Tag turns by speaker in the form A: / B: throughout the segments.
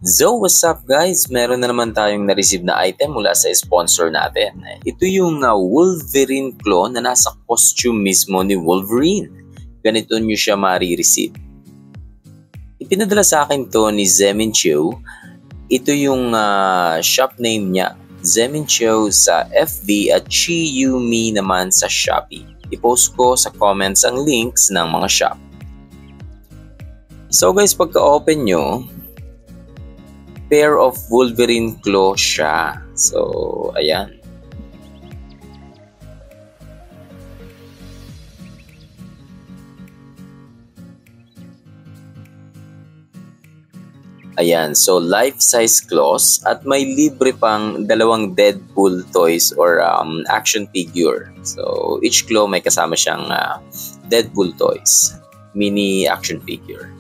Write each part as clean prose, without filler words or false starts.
A: So, what's up guys? Meron na naman tayong na-receive na item mula sa sponsor natin. Ito yung Wolverine Claw na nasa costume mismo ni Wolverine. Ganito nyo siya ma-receive. Ipinadala sa akin to ni Zemincho. Ito yung shop name niya, Zemincho sa FB at Chiyumi naman sa Shopee. I-post ko sa comments ang links ng mga shop. So guys, pagka-open nyo, pair of Wolverine Claw siya. So, ayan. Ayan, so life-size claws at may libre pang dalawang Deadpool toys or action figure. So, each claw may kasama siyang Deadpool toys, mini action figure.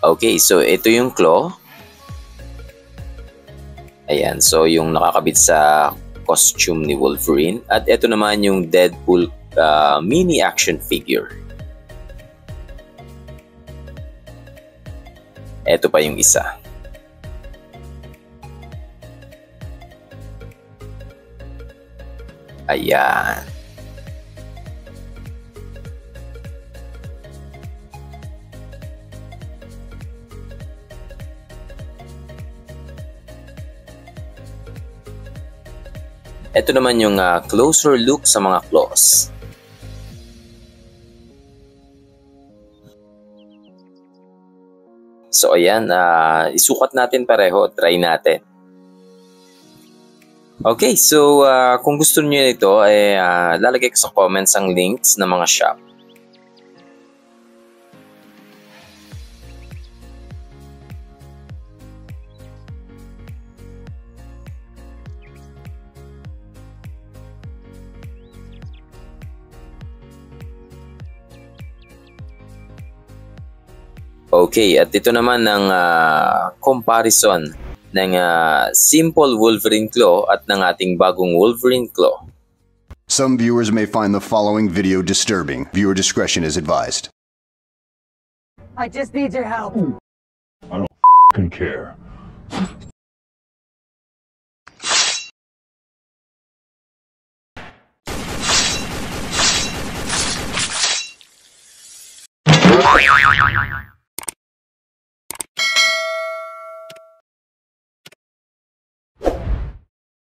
A: Okay, so ito yung claw. Ayan, so yung nakakabit sa costume ni Wolverine. At ito naman yung Deadpool mini action figure. Ito pa yung isa. Ayan. Ito naman yung closer look sa mga claws. So ayan, isukat natin pareho, try natin. Okay, so kung gusto niyo ito, lalagay ko sa comments ang links ng mga shop. Okay, at ito naman ang comparison ng simple Wolverine Claw at ng ating bagong Wolverine Claw.
B: Some viewers may find the following video disturbing. Viewer discretion is advised.
C: I just need your help.
D: I don't f***ing care.